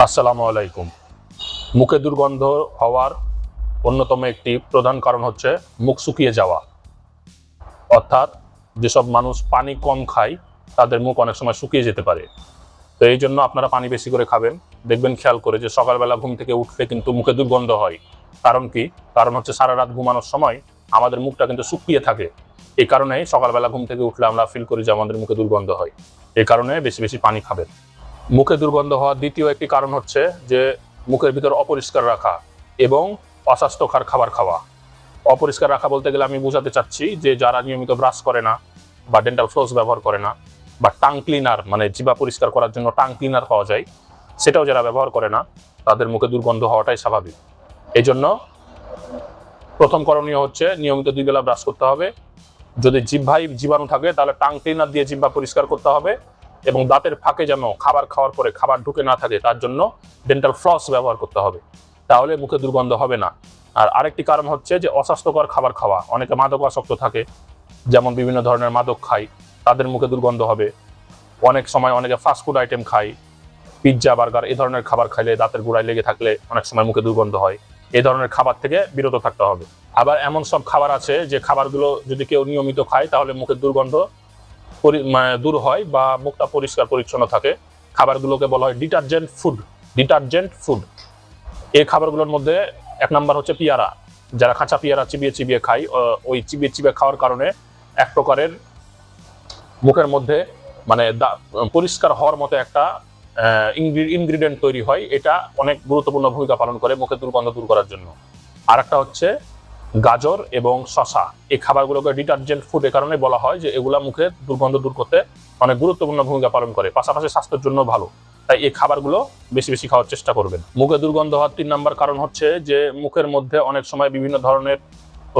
আসসালামু আলাইকুম। মুখে দুর্গন্ধ হওয়ার অন্যতম একটি প্রধান কারণ হচ্ছে মুখ শুকিয়ে যাওয়া। অর্থাৎ যেসব মানুষ পানি কম খায় তাদের মুখ অনেক সময় শুকিয়ে যেতে পারে। তো এই জন্য আপনারা পানি বেশি করে খাবেন। দেখবেন খেয়াল করে যে সকালবেলা ঘুম থেকে উঠলে কিন্তু মুখে দুর্গন্ধ হয়। কারণ কি? কারণ হচ্ছে সারা রাত ঘুমানোর সময় আমাদের মুখটা কিন্তু শুকিয়ে থাকে। এই কারণেই সকালবেলা ঘুম থেকে উঠলে আমরা ফিল করি যে আমাদের মুখে দুর্গন্ধ হয়। এই কারণে বেশি বেশি পানি খাবেন। মুখে দুর্গন্ধ হওয়ার দ্বিতীয় একটি কারণ হচ্ছে যে মুখের ভিতর অপরিষ্কার রাখা এবং অস্বাস্থ্যকর খাবার খাওয়া। অপরিষ্কার রাখা বলতে গেলে আমি বোঝাতে চাচ্ছি যে যারা নিয়মিত ব্রাশ করে না বা ডেন্টাল ফ্লোস ব্যবহার করে না বা টাং ক্লিনার মানে জিহ্বা পরিষ্কার করার জন্য টাং ক্লিনার পাওয়া যায়, সেটাও যারা ব্যবহার করে না তাদের মুখে দুর্গন্ধ হওয়াটাই স্বাভাবিক। এই জন্য প্রথম করণীয় হচ্ছে নিয়মিত 2 বেলা ব্রাশ করতে হবে। যদি জিহ্বায় জীবাণু থাকে তাহলে টাং ক্লিনার দিয়ে জিহ্বা পরিষ্কার করতে হবে এবং দাঁতের ফাঁকে যেন খাবার খাওয়ার পরে খাবার ঢুকে না থাকে তার জন্য ডেন্টাল ফ্লস ব্যবহার করতে হবে, তাহলে মুখে দুর্গন্ধ হবে না। আর আরেকটি কারণ হচ্ছে যে অস্বাস্থ্যকর খাবার খাওয়া। অনেকে মাদকাসক্ত থাকে, যেমন বিভিন্ন ধরনের মাদক খায়, তাদের মুখে দুর্গন্ধ হবে। অনেক সময় অনেকে ফাস্টফুড আইটেম খায়, পিৎজা বার্গার এই ধরনের খাবার খাইলে দাঁতের গোড়ায় লেগে থাকলে অনেক সময় মুখে দুর্গন্ধ হয়। এই ধরনের খাবার থেকে বিরত থাকতে হবে। আবার এমন সব খাবার আছে যে খাবারগুলো যদি কেউ নিয়মিত খায় তাহলে মুখের দুর্গন্ধ দূর হয় বা মুখটা পরিষ্কার পরিচ্ছন্ন থাকে। খাবারগুলোকে বলা হয় ডিটারজেন্ট ফুড। এই খাবারগুলোর মধ্যে 1 নাম্বার হচ্ছে পেয়ারা। যারা কাঁচা পেয়ারা চিবিয়ে চিবিয়ে খায়, ওই চিবিয়ে চিবিয়ে খাওয়ার কারণে এক প্রকারের মুখের মধ্যে মানে পরিষ্কার হওয়ার মতো একটা ইনগ্রিডিয়েন্ট তৈরি হয়। এটা অনেক গুরুত্বপূর্ণ ভূমিকা পালন করে মুখের দুর্গন্ধ দূর করার জন্য। আর একটা হচ্ছে গাজর এবং শসা। এই খাবারগুলোকে ডিটারজেন্ট ফুড এ কারণে বলা হয় যে এগুলা মুখে দুর্গন্ধ দূর করতে অনেক গুরুত্বপূর্ণ ভূমিকা পালন করে, পাশাপাশি স্বাস্থ্যের জন্য ভালো। তাই এই খাবারগুলো বেশি বেশি খাওয়ার চেষ্টা করবেন। মুখে দুর্গন্ধ হওয়ার 3 নাম্বার কারণ হচ্ছে যে মুখের মধ্যে অনেক সময় বিভিন্ন ধরনের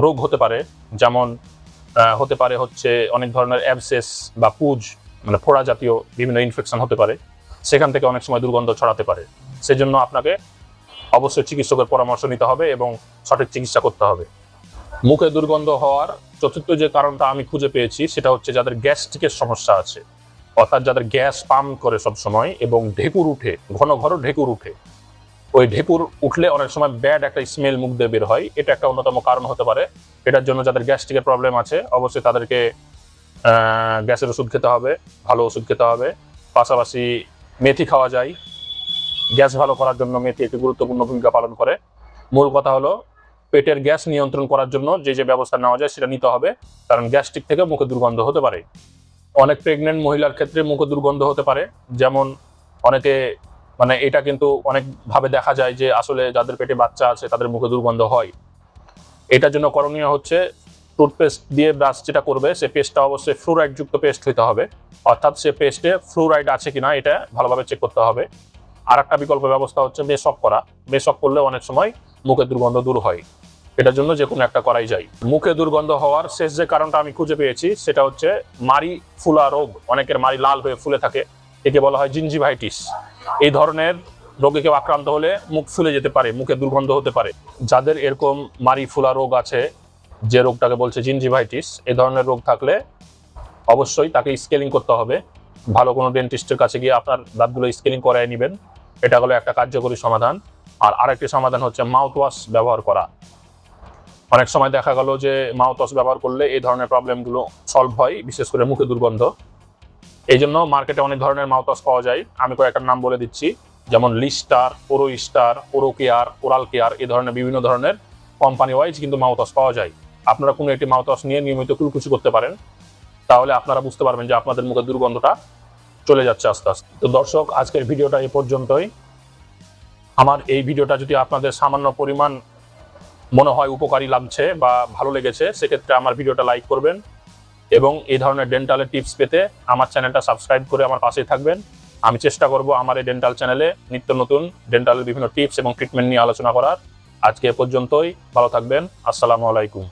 রোগ হতে পারে। যেমন হতে পারে হচ্ছে অনেক ধরনের অ্যাবসেস বা পুজ মানে ফোড়া জাতীয় বিভিন্ন ইনফেকশন হতে পারে, সেখান থেকে অনেক সময় দুর্গন্ধ ছড়াতে পারে। সেজন্য আপনাকে অবশ্যই চিকিৎসকের পরামর্শ নিতে হবে এবং সঠিক চিকিৎসা করতে হবে। মুখে দুর্গন্ধ হওয়ার চতুর্থ যে কারণটা আমি খুঁজে পেয়েছি সেটা হচ্ছে যাদের গ্যাস্ট্রিকের সমস্যা আছে, অর্থাৎ যাদের গ্যাস পাম্প করে সব সময় এবং ঢেকুর উঠে, ঘন ঘন ঢেকুর উঠে। ওই ঢেকুর উঠলে অনেক সময় ব্যাড একটা স্মেল মুখ দিয়ে বের হয়, এটা একটা অন্যতম কারণ হতে পারে। এটার জন্য যাদের গ্যাস্ট্রিকের প্রবলেম আছে অবশ্যই তাদেরকে গ্যাসের ওষুধ খেতে হবে, ভালো ওষুধ খেতে হবে। পাশাপাশি মেথি খাওয়া যায়। গ্যাস ভালো করার জন্য মেথি একটি গুরুত্বপূর্ণ ভূমিকা পালন করে। মূল কথা হলো পেটের গ্যাস নিয়ন্ত্রণ করার জন্য যে ব্যবস্থা নেওয়া যায় সেটা নিতে হবে, কারণ গ্যাস্ট্রিক থেকে মুখে দুর্গন্ধ হতে পারে। অনেক প্রেগনেন্ট মহিলার ক্ষেত্রে মুখে দুর্গন্ধ হতে পারে। যেমন অনেকে মানে এটা কিন্তু অনেকভাবে দেখা যায় যে আসলে যাদের পেটে বাচ্চা আছে তাদের মুখে দুর্গন্ধ হয়। এটার জন্য করণীয় হচ্ছে টুথপেস্ট দিয়ে ব্রাশ যেটা করবে সে পেস্টটা অবশ্যই ফ্লুরাইড যুক্ত পেস্ট হতে হবে, অর্থাৎ সে পেস্টে ফ্লুরাইড আছে কিনা এটা ভালোভাবে চেক করতে হবে। আর একটা বিকল্প ব্যবস্থা হচ্ছে মেশক করা। মেশক করলে অনেক সময় মুখে দুর্গন্ধ দূর হয়। এটার জন্য যে কোনো একটা করাই যায়। মুখে দুর্গন্ধ হওয়ার শেষ যে কারণটা আমি খুঁজে পেয়েছি সেটা হচ্ছে মাড়ি ফুলা রোগ। অনেকের মাড়ি লাল হয়ে ফুলে থাকে, একে বলা হয় জিঞ্জিভাইটিস। এই ধরনের রোগে কেউ আক্রান্ত হলে মুখ ফুলে যেতে পারে, মুখে দুর্গন্ধ হতে পারে। যাদের এরকম মাড়ি ফুলা রোগ আছে, যে রোগটাকে বলছে জিঞ্জিভাইটিস, এই ধরনের রোগ থাকলে অবশ্যই তাকে স্কেলিং করতে হবে। ভালো কোনো ডেন্টিস্টের কাছে গিয়ে আপনার দাঁতগুলো স্কেলিং করায় নেবেন। এটা হলো একটা কার্যকরী সমাধান। আর আরেকটি সমাধান হচ্ছে মাউথ ওয়াশ ব্যবহার করা। অনেক সময় দেখা গেল যে মাউথ ওয়াশ ব্যবহার করলে এই ধরনের প্রবলেমগুলো সলভ হয়, বিশেষ করে মুখে দুর্গন্ধ। এই জন্য মার্কেটে অনেক ধরনের মাউথ ওয়াশ পাওয়া যায়। আমি কয়েকটার নাম বলে দিচ্ছি, যেমন লিস্টার, ওরো কেয়ার, ওরাল কেয়ার, এই ধরনের বিভিন্ন ধরনের কোম্পানি ওয়াইজ কিন্তু মাউথ ওয়াশ পাওয়া যায়। আপনারা কোনো একটি মাউথ ওয়াশ নিয়ে নিয়মিত কুলকুচি করতে পারেন, তাহলে আপনারা বুঝতে পারবেন যে আপনাদের মুখে দুর্গন্ধটা চলে যাচ্ছে আস্তে আস্তে। তো দর্শক, আজকের ভিডিওটা এই পর্যন্তই। আমার এই ভিডিওটা যদি আপনাদের সামান্য পরিমাণ মনে হয় উপকারী লাগছে বা ভালো লেগেছে, সেক্ষেত্রে আমার ভিডিওটা লাইক করবেন এবং এই ধরনের ডেন্টালের টিপস পেতে আমার চ্যানেলটা সাবস্ক্রাইব করে আমার পাশেই থাকবেন। আমি চেষ্টা করব আমার এই ডেন্টাল চ্যানেলে নিত্য নতুন ডেন্টালের বিভিন্ন টিপস এবং ট্রিটমেন্ট নিয়ে আলোচনা করার। আজকে এ পর্যন্তই। ভালো থাকবেন। আসসালামু আলাইকুম।